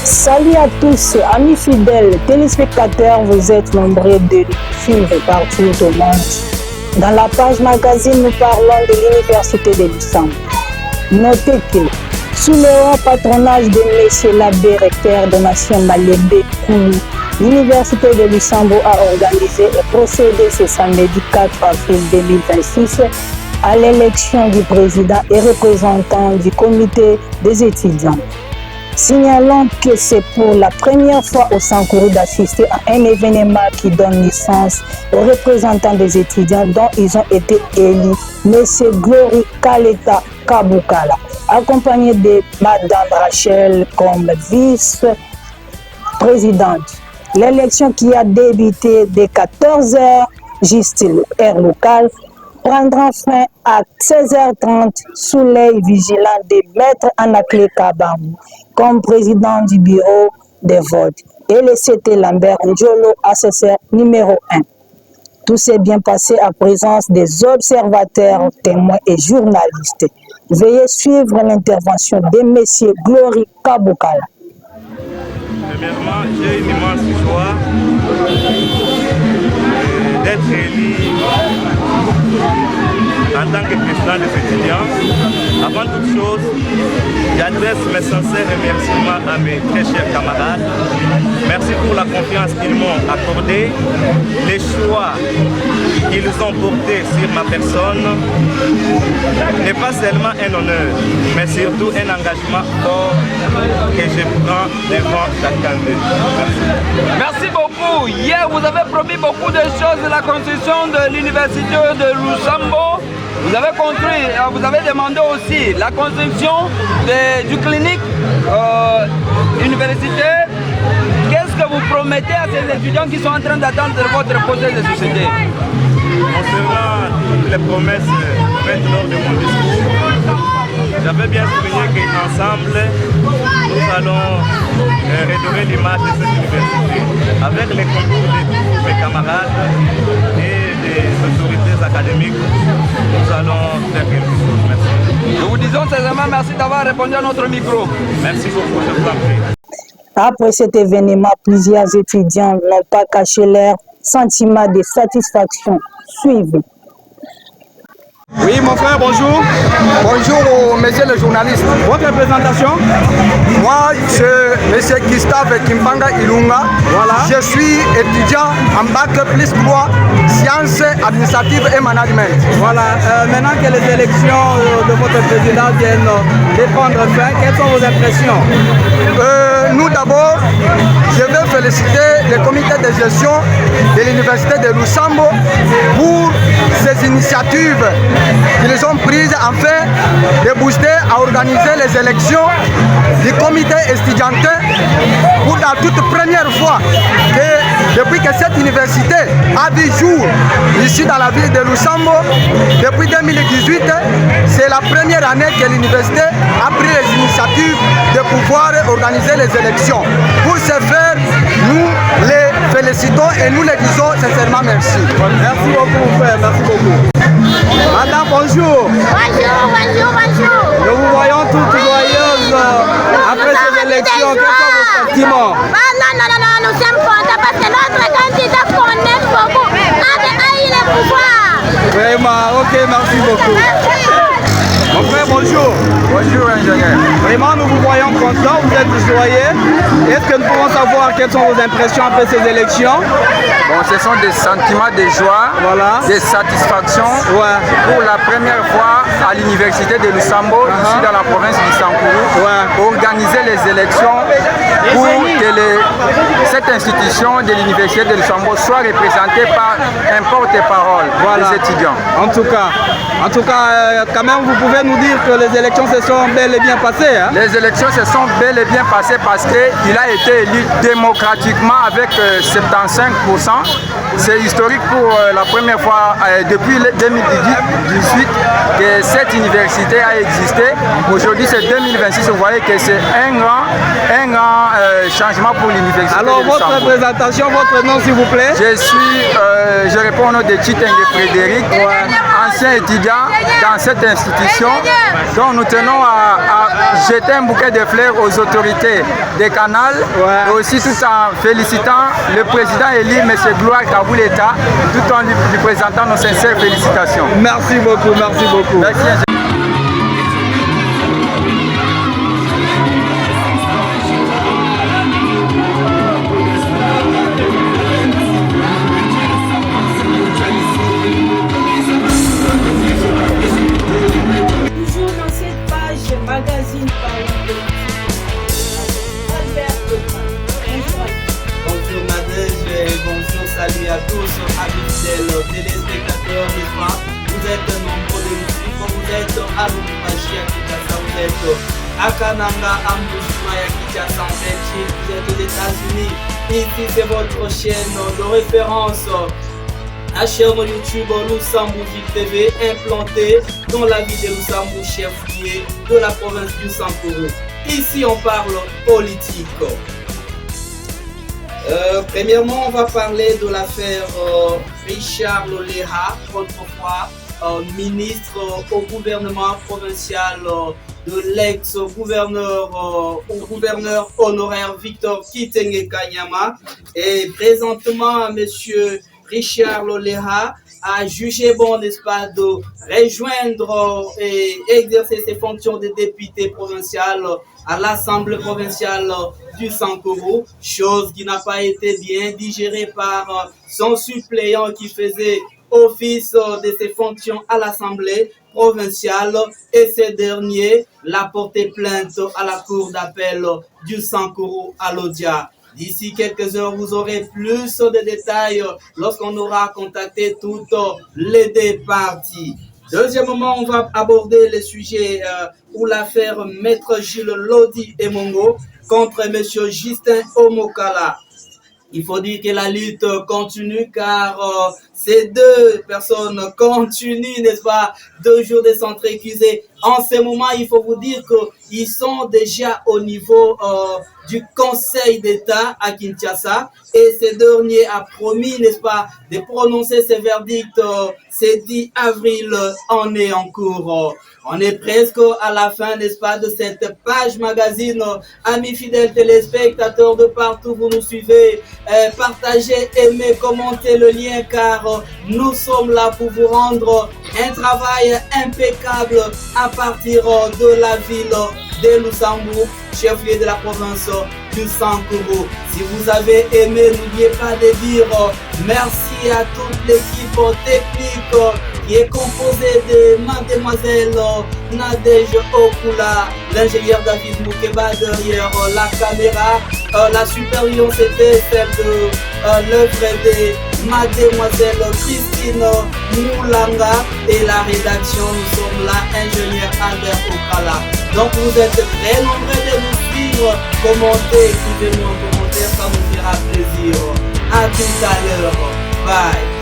Salut à tous, amis fidèles, téléspectateurs, vous êtes nombreux de suivre partout au monde. Dans la page magazine, nous parlons de l'Université de Luxembourg. Notez que, sous le haut patronage de M. l'abbé recteur Donatien Malembe Koulou, l'Université de Luxembourg a organisé et procédé ce samedi 4 avril 2026 à l'élection du président et représentant du comité des étudiants. Signalons que c'est pour la première fois au Sankourou d'assister à un événement qui donne naissance aux représentants des étudiants dont ils ont été élus, M. Glory Kaleta Kabukala, accompagné de Mme Rachel comme vice-présidente. L'élection qui a débuté dès 14h, juste heure locale, prendra fin à 16h30 sous l'œil vigilant de Maître Anakle Kabamou comme président du bureau des votes et le CT Lambert Njolo, assesseur numéro 1. Tout s'est bien passé à présence des observateurs, témoins et journalistes. Veuillez suivre l'intervention de M. Glory Kabukala. Premièrement, j'ai une immense joie d'être élu en tant que président des étudiants. Avant toute chose, j'adresse mes sincères remerciements à mes très chers camarades. Merci pour la confiance qu'ils m'ont accordée, les choix qu'ils ont portés sur ma personne n'est pas seulement un honneur, mais surtout un engagement fort que je prends devant chacun d'eux. Merci beaucoup. Hier, vous avez promis beaucoup de choses de la construction de l'Université de Luxembourg. Vous avez construit, vous avez demandé aussi la construction du clinique universitaire. Qu'est-ce que vous promettez à ces étudiants qui sont en train d'attendre votre projet de société? Concernant toutes les promesses faites lors de mon discours, j'avais bien souligné qu'ensemble, nous allons redorer l'image de cette université avec les concours de tous mes camarades et des autorités académiques. Nous allons faire quelque chose. Merci. Nous vous disons sincèrement merci d'avoir répondu à notre micro. Merci beaucoup, je vous en prie. Après cet événement, plusieurs étudiants n'ont pas caché leur sentiment de satisfaction. Suivez. Oui, mon frère, bonjour. Bonjour, monsieur le journaliste. Votre représentation? Moi, c'est monsieur Gustave Kimbanga Ilunga. Voilà. Je suis étudiant en bac plus 3, sciences administratives et management. Voilà. Maintenant que les élections de votre président viennent de prendre fin, quelles sont vos impressions? Nous d'abord, je veux féliciter le comité de gestion de l'Université de Luxembourg pour ces initiatives qu'ils ont prises afin de booster à organiser les élections du comité estudiantin pour la toute première fois que depuis que cette université a vu jour ici dans la ville de Luxembourg, depuis 2018, c'est la première année que l'université a pris les initiatives de pouvoir organiser les élections. Pour ce faire, nous les félicitons et nous les disons sincèrement merci. Merci beaucoup, frère, merci beaucoup. Madame, bonjour. Bonjour, bonjour, bonjour. Nous vous voyons toutes joyeuses après ces élections. Quels sont vos sentiments? Non, nous sommes contents parce que notre candidat connaît beaucoup. A eu le pouvoir. Vraiment, ok, merci beaucoup. Mon frère, bonjour. Bonjour, ingénieur. Vraiment, nous vous voyons contents, vous êtes joyeux. Est-ce que nous pouvons savoir quelles sont vos impressions après ces élections? Bon, ce sont des sentiments de joie, Voilà. de satisfaction pour la première fois à l'Université de Luxembourg, ici dans la province du Sankourou, organiser les élections pour que cette institution de l'Université de Luxembourg soit représentée par un porte-parole des étudiants. En tout cas, quand même, vous pouvez nous dire que les élections se sont bel et bien passées. Hein? Les élections se sont bel et bien passées parce qu'il a été élu démocratiquement avec 75%. C'est historique pour la première fois depuis 2018 que cette université a existé. Aujourd'hui, c'est 2026. Vous voyez que c'est un grand changement pour l'université. Alors, votre représentation, votre nom, s'il vous plaît? Je réponds au nom de Chitenge Frédéric, anciens étudiants dans cette institution. Donc nous tenons à jeter un bouquet de fleurs aux autorités des canals et aussi tout en félicitant le président élu, M. Gloire Kabouleta, tout en lui présentant nos sincères félicitations. Merci beaucoup, merci beaucoup. Merci. Toujours dans cette page magazine parlant de Bonjour Nadège et bonjour, salut à tous, amis fidèles téléspectateurs, n'est-ce pas? Vous êtes nombreux de nous suivre, vous êtes à Lubumbashi, à Kinshasa, vous êtes à Kananga, à Mbushima, à Kinshasa, en Belgique, vous êtes aux États-Unis. Ici, c'est votre chaîne de référence. La chaîne YouTube Lusambourg TV, implantée dans la ville de Lusambourg, chef-lieu de la province du Sankuru. Ici, on parle politique. Premièrement, on va parler de l'affaire Richard Loléha, autrefois ministre au gouvernement provincial de l'ex-gouverneur au gouverneur honoraire Victor Kitenge Kanyama. Et présentement, monsieur Richard Loléha a jugé bon, n'est-ce pas, de rejoindre et exercer ses fonctions de député provincial à l'Assemblée provinciale du Sankuru, chose qui n'a pas été bien digérée par son suppléant qui faisait office de ses fonctions à l'Assemblée provinciale, et ce dernier l'a porté plainte à la cour d'appel du Sankuru à Lodja. D'ici quelques heures, vous aurez plus de détails lorsqu'on aura contacté toutes les deux parties. Deuxièmement, on va aborder le sujet ou l'affaire Maître Gilles Lodi Emongo contre M. Justin Omokala. Il faut dire que la lutte continue car ces deux personnes continuent, n'est-ce pas, 2 jours de s'entreaccuser. En ce moment, il faut vous dire qu'ils sont déjà au niveau du Conseil d'État à Kinshasa, et ce dernier a promis, n'est-ce pas, de prononcer ses verdicts ce 10 avril. On est en cours. On est presque à la fin, n'est-ce pas, de cette page magazine. Amis fidèles téléspectateurs de partout, vous nous suivez. Partagez, aimez, commentez le lien car nous sommes là pour vous rendre un travail impeccable à partir de la ville de Lusambourg, chef-lieu de la province du Sankuru. Si vous avez aimé, n'oubliez pas de dire merci à toute l'équipe technique qui est composée de mademoiselle Nadège Okula, l'ingénieur David Moukeba derrière la caméra. La supervision c'était celle de l'œuvre de mademoiselle Christine Moulanga, et la rédaction, nous sommes là, ingénieur Albert Okala. Donc vous êtes très nombreux de nous suivre, commentez, écrivez-nous en commentaire, ça nous fera plaisir. À tout à l'heure, bye.